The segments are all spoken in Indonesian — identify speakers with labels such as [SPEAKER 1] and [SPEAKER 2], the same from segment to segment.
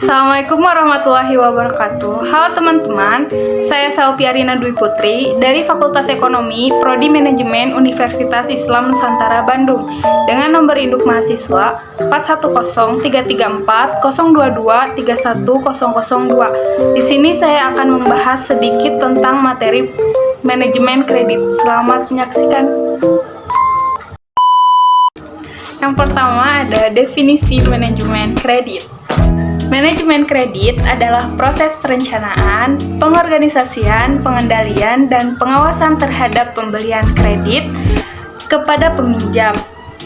[SPEAKER 1] Assalamualaikum warahmatullahi wabarakatuh. Halo teman-teman, saya Selvi Arina Dwi Putri dari Fakultas Ekonomi Prodi Manajemen Universitas Islam Nusantara Bandung dengan nomor induk mahasiswa 41033402231002. Di sini saya akan membahas sedikit tentang materi manajemen kredit. Selamat menyaksikan. Yang pertama ada definisi manajemen kredit. Manajemen kredit adalah proses perencanaan, pengorganisasian, pengendalian, dan pengawasan terhadap pemberian kredit kepada peminjam,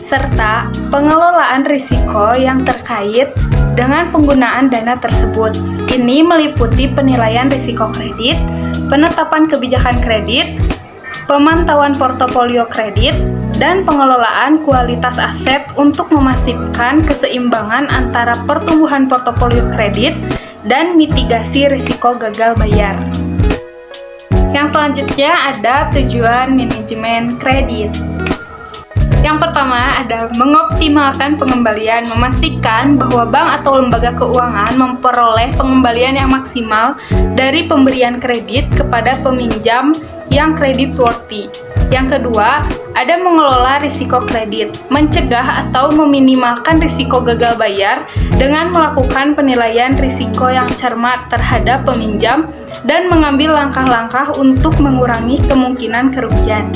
[SPEAKER 1] serta pengelolaan risiko yang terkait dengan penggunaan dana tersebut. Ini meliputi penilaian risiko kredit, penetapan kebijakan kredit, pemantauan portofolio kredit, dan pengelolaan kualitas aset untuk memastikan keseimbangan antara pertumbuhan portofolio kredit dan mitigasi risiko gagal bayar. Yang selanjutnya ada tujuan manajemen kredit. Yang pertama ada mengoptimalkan pengembalian, memastikan bahwa bank atau lembaga keuangan memperoleh pengembalian yang maksimal dari pemberian kredit kepada peminjam yang creditworthy. Yang kedua, ada mengelola risiko kredit, mencegah atau meminimalkan risiko gagal bayar dengan melakukan penilaian risiko yang cermat terhadap peminjam dan mengambil langkah-langkah untuk mengurangi kemungkinan kerugian.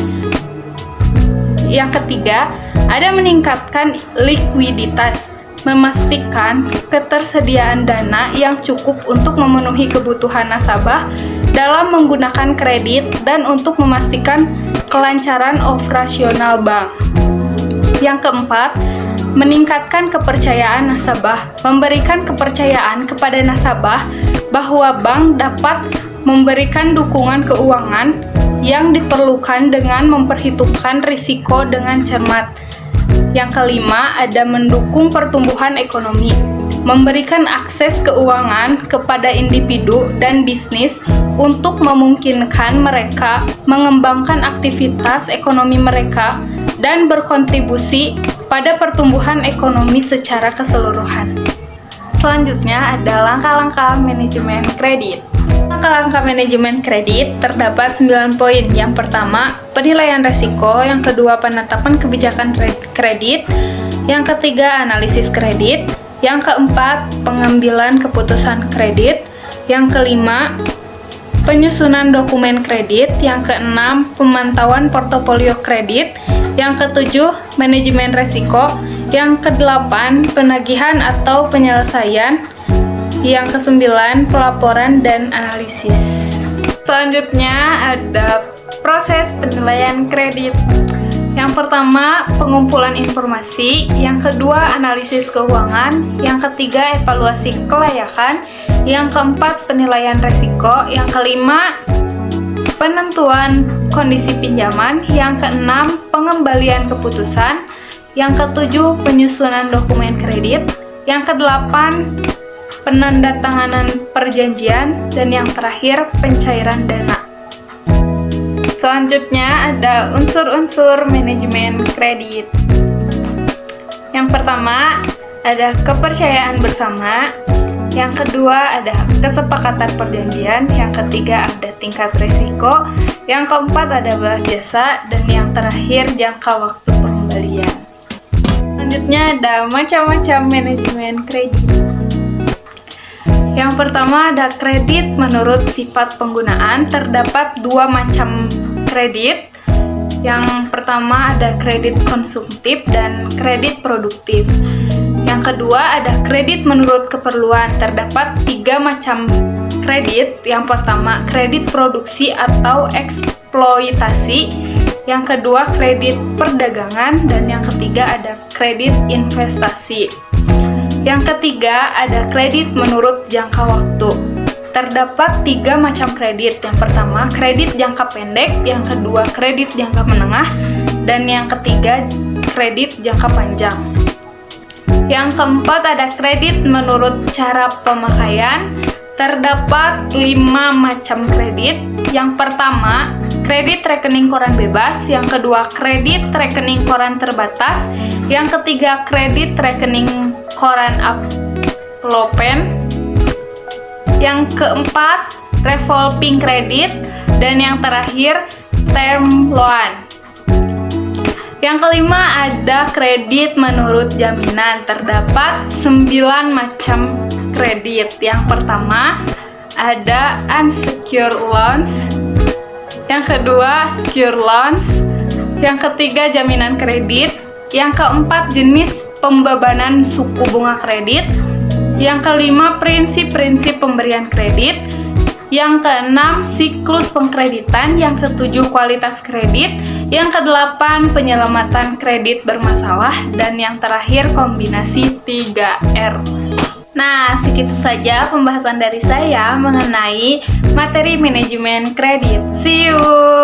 [SPEAKER 1] Yang ketiga, ada meningkatkan likuiditas, memastikan ketersediaan dana yang cukup untuk memenuhi kebutuhan nasabah dalam menggunakan kredit dan untuk memastikan kelancaran operasional bank. Yang keempat, meningkatkan kepercayaan nasabah, memberikan kepercayaan kepada nasabah bahwa bank dapat memberikan dukungan keuangan yang diperlukan dengan memperhitungkan risiko dengan cermat. Yang kelima, ada mendukung pertumbuhan ekonomi, memberikan akses keuangan kepada individu dan bisnis untuk memungkinkan mereka mengembangkan aktivitas ekonomi mereka dan berkontribusi pada pertumbuhan ekonomi secara keseluruhan. Selanjutnya ada langkah-langkah manajemen kredit. Langkah-langkah manajemen kredit terdapat 9 poin. Yang pertama, penilaian risiko. Yang kedua, penetapan kebijakan kredit. Yang ketiga, analisis kredit. Yang keempat, pengambilan keputusan kredit. Yang kelima, penyusunan dokumen kredit. Yang keenam, pemantauan portofolio kredit. Yang ketujuh, manajemen risiko. Yang kedelapan, penagihan atau penyelesaian. Yang kesembilan, pelaporan dan analisis. Selanjutnya ada proses penilaian kredit. Yang pertama, pengumpulan informasi. Yang kedua, analisis keuangan. Yang ketiga, evaluasi kelayakan. Yang keempat, penilaian risiko. Yang kelima, penentuan kondisi pinjaman. Yang keenam, pengembalian keputusan. Yang ketujuh, penyusunan dokumen kredit. Yang kedelapan, penandatanganan perjanjian. Dan yang terakhir, pencairan dana. Selanjutnya ada unsur-unsur manajemen kredit. Yang pertama ada kepercayaan bersama. Yang kedua ada kesepakatan perjanjian. Yang ketiga ada tingkat risiko. Yang keempat ada balas jasa. Dan yang terakhir jangka waktu pengembalian. Selanjutnya ada macam-macam manajemen kredit. Yang pertama ada kredit menurut sifat penggunaan. Terdapat dua macam kredit. Yang pertama ada kredit konsumtif dan kredit produktif. Yang kedua ada kredit menurut keperluan. Terdapat tiga macam kredit. Yang pertama kredit produksi atau eksploitasi. Yang kedua kredit perdagangan. Dan yang ketiga ada kredit investasi. Yang ketiga ada kredit menurut jangka waktu. Terdapat tiga macam kredit. Yang pertama kredit jangka pendek. Yang kedua kredit jangka menengah. Dan yang ketiga kredit jangka panjang. Yang keempat ada kredit menurut cara pemakaian. Terdapat 5 macam kredit. Yang pertama, kredit rekening koran bebas. Yang kedua, kredit rekening koran terbatas. Yang ketiga, kredit rekening koran uplopen. Yang keempat, revolving credit. Dan yang terakhir, term loan. Yang kelima, ada kredit menurut jaminan. Terdapat 9 macam kredit. Yang pertama, ada unsecured loans. Yang kedua, secured loans. Yang ketiga, jaminan kredit. Yang keempat, jenis pembebanan suku bunga kredit. Yang kelima, prinsip-prinsip pemberian kredit. Yang keenam, siklus pengkreditan. Yang ketujuh, kualitas kredit. Yang kedelapan, penyelamatan kredit bermasalah. Dan yang terakhir, kombinasi 3R. Nah, segitu saja pembahasan dari saya mengenai materi manajemen kredit. See you!